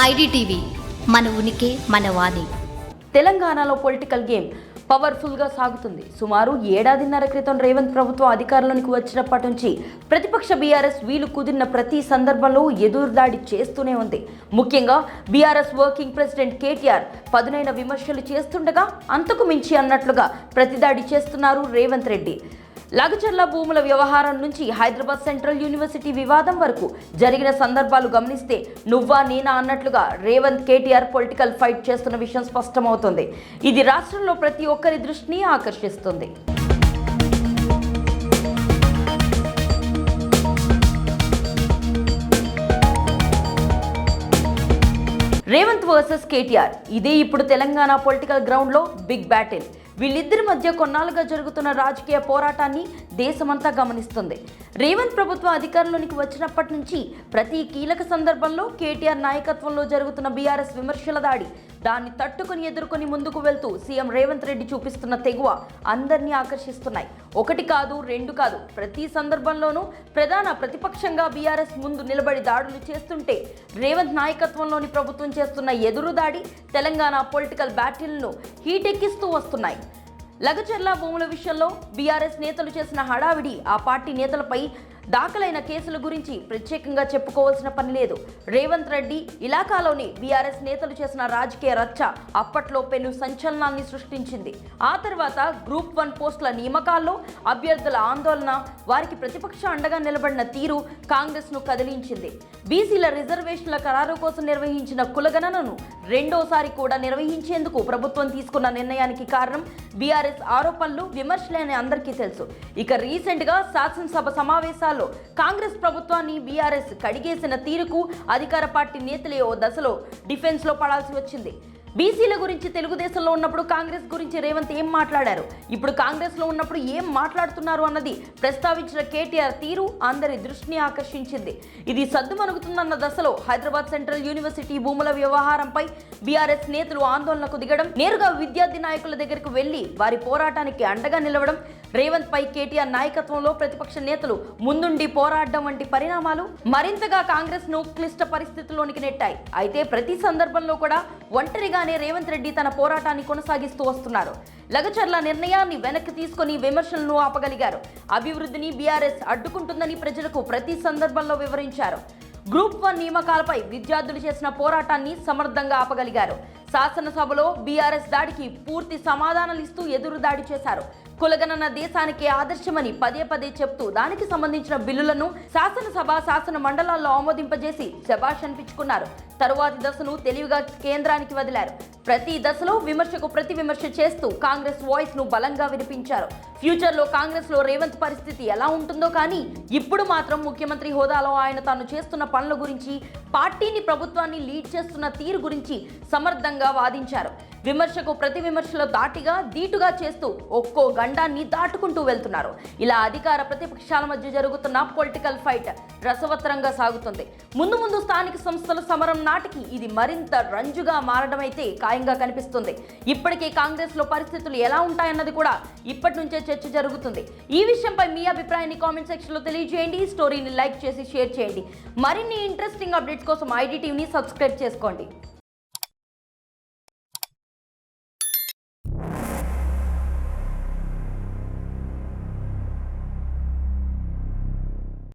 IDTV మన ఉనికి మన వాణి. తెలంగాణలో పొలిటికల్ గేమ్ పవర్ఫుల్గా సాగుతుంది. సుమారు ఏడాదిన్నర క్రితం రేవంత్ ప్రభుత్వం అధికారంలోకి వచ్చినప్పటి నుంచి ప్రతిపక్ష బీఆర్ఎస్ వీలు కుదిరిన ప్రతి సందర్భంలో ఎదురుదాడి చేస్తూనే ఉంది. ముఖ్యంగా బీఆర్ఎస్ వర్కింగ్ ప్రెసిడెంట్ కేటీఆర్ పదునైన విమర్శలు చేస్తుండగా అంతకు మించి అన్నట్లుగా ప్రతిదాడి చేస్తున్నారు రేవంత్ రెడ్డి. లగచర్ల భూముల వ్యవహారం నుంచి హైదరాబాద్ సెంట్రల్ యూనివర్సిటీ వివాదం వరకు జరిగిన సందర్భాలు గమనిస్తే నువ్వా నేనా అన్నట్లుగా రేవంత్ కేటీఆర్ పొలిటికల్ ఫైట్ చేస్తున్న విషయం స్పష్టమవుతుంది. ఇది రాష్ట్రంలో ప్రతి ఒక్కరి దృష్టిని ఆకర్షిస్తుంది. రేవంత్ వర్సెస్ కేటీఆర్ ఇదే ఇప్పుడు తెలంగాణ పొలిటికల్ గ్రౌండ్లో బిగ్ బ్యాటిల్. వీళ్ళిద్దరి మధ్య కొన్నాళ్ళుగా జరుగుతున్న రాజకీయ పోరాటాన్ని దేశమంతా గమనిస్తుంది. రేవంత్ ప్రభుత్వం అధికారంలోనికి వచ్చినప్పటి నుంచి ప్రతి కీలక సందర్భంలో కేటీఆర్ నాయకత్వంలో జరుగుతున్న బీఆర్ఎస్ విమర్శల దాడి, దాన్ని తట్టుకుని ఎదుర్కొని ముందుకు వెళ్తూ సీఎం రేవంత్ రెడ్డి చూపిస్తున్న తెగువ అందరినీ ఆకర్షిస్తున్నాయి. ఒకటి కాదు, రెండు కాదు, ప్రతి సందర్భంలోనూ ప్రధాన ప్రతిపక్షంగా బీఆర్ఎస్ ముందు నిలబడి దాడులు చేస్తుంటే రేవంత్ నాయకత్వంలోని ప్రభుత్వం చేస్తున్న ఎదురుదాడి తెలంగాణ పొలిటికల్ బ్యాటిల్ను హీటెక్కిస్తూ వస్తున్నాయి. లగచర్ల భూముల విషయంలో బీఆర్ఎస్ నేతలు చేసిన హడావిడి, ఆ పార్టీ నేతలపై దాఖలైన కేసుల గురించి ప్రత్యేకంగా చెప్పుకోవాల్సిన పని లేదు. రేవంత్ రెడ్డి ఇలాకాలోని బీఆర్ఎస్ నేతలు చేసిన రాజకీయ రచ్చ అప్పట్లో పెను సంచలనాన్ని సృష్టించింది. ఆ తర్వాత గ్రూప్ 1 పోస్టుల నియామకాల్లో అభ్యర్థుల ఆందోళన, వారికి ప్రతిపక్ష అండగా నిలబడిన తీరు కాంగ్రెస్ను కదిలించింది. బీసీల రిజర్వేషన్ల ఖరారు కోసం నిర్వహించిన కులగణనను రెండోసారి కూడా నిర్వహించేందుకు ప్రభుత్వం తీసుకున్న నిర్ణయానికి కారణం బీఆర్ఎస్ ఆరోపణలు, విమర్శలే అని అందరికీ తెలుసు. ఇక రీసెంట్గా శాసనసభ సమావేశాల్లో కాంగ్రెస్ ప్రభుత్వాన్ని బీఆర్ఎస్ కడిగేసిన తీరుకు అధికార పార్టీ నేతలే ఓ దశలో డిఫెన్స్లో పడాల్సి వచ్చింది. బీసీల గురించి తెలుగుదేశంలో ఉన్నప్పుడు కాంగ్రెస్ గురించి రేవంత్ ఏం మాట్లాడారు, ఇప్పుడు కాంగ్రెస్లో ఉన్నప్పుడు ఏం మాట్లాడుతున్నారు అన్నది ప్రస్తావించిన కేటీఆర్ తీరు అందరి దృష్టిని ఆకర్షించింది. ఇది సద్దుమణుగుతుందన్న దశలో హైదరాబాద్ సెంట్రల్ యూనివర్సిటీ భూముల వ్యవహారంపై బీఆర్ఎస్ నేతలు ఆందోళనకు దిగడం, నేరుగా విద్యార్థి నాయకుల దగ్గరకు వెళ్లి వారి పోరాటానికి అండగా నిలవడం, రేవంత్ పై కేటీఆర్ నాయకత్వంలో ప్రతిపక్ష నేతలు ముందుండి పోరాడడం వంటి పరిణామాలు మరింతగా కాంగ్రెస్ ను క్లిష్ట పరిస్థితుల్లోనికి నెట్టాయి. అయితే ప్రతి సందర్భంలో కూడా ఒంటరిగానే రేవంత్ రెడ్డి తన పోరాటాన్ని కొనసాగిస్తూ వస్తున్నారు. లగచర్ల నిర్ణయాన్ని వెనక్కి తీసుకుని విమర్శలను ఆపగలిగారు. అభివృద్ధిని బీఆర్ఎస్ అడ్డుకుంటుందని ప్రజలకు ప్రతి సందర్భంలో వివరించారు. గ్రూప్ 1 నియామకాలపై విద్యార్థులు చేసిన పోరాటాన్ని సమర్థంగా ఆపగలిగారు. శాసనసభలో బీఆర్ఎస్ దాడికి పూర్తి సమాధానాలు ఇస్తూ ఎదురు దాడి చేశారు. కులగణన దేశానికి ఆదర్శమని పదే పదే చెప్తూ దానికి సంబంధించిన బిల్లులను శాసనసభ, శాసన మండలాల్లో ఆమోదింపజేసి శభాష్ అనిపించుకున్నారు. తరువాతి దశను తెలివిగా కేంద్రానికి వదిలారు. ప్రతి దశలో విమర్శకు ప్రతి విమర్శ చేస్తూ కాంగ్రెస్ వాయిస్ ను బలంగా వినిపించారు. ఫ్యూచర్లో కాంగ్రెస్ లో రేవంత్ పరిస్థితి ఎలా ఉంటుందో కానీ ఇప్పుడు మాత్రం ముఖ్యమంత్రి హోదాలో ఆయన తాను చేస్తున్న పనుల గురించి, పార్టీని ప్రభుత్వాన్ని లీడ్ చేస్తున్న తీరు గురించి సమర్థంగా వాదించారు. విమర్శకు ప్రతి విమర్శలో ధీటుగా చేస్తూ ఒక్కో గండాన్ని దాటుకుంటూ వెళ్తున్నారు. ఇలా అధికార ప్రతిపక్షాల మధ్య జరుగుతున్న పొలిటికల్ ఫైట్ రసవత్తరంగా సాగుతుంది. ముందు స్థానిక సంస్థల సమరం నాటికి ఇది మరింత రంజుగా మారడమైతే ఖాయంగా కనిపిస్తుంది. ఇప్పటికే కాంగ్రెస్ లో పరిస్థితులు ఎలా ఉంటాయన్నది కూడా ఇప్పటి నుంచే చర్చ జరుగుతుంది. ఈ విషయంపై మీ అభిప్రాయాన్ని కామెంట్ సెక్షన్ లో తెలియజేయండి. స్టోరీని లైక్ చేసి షేర్ చేయండి. మరిన్ని ఇంట్రెస్టింగ్ అప్డేట్స్ కోసం ఐడిటీవీని సబ్స్క్రైబ్ చేసుకోండి.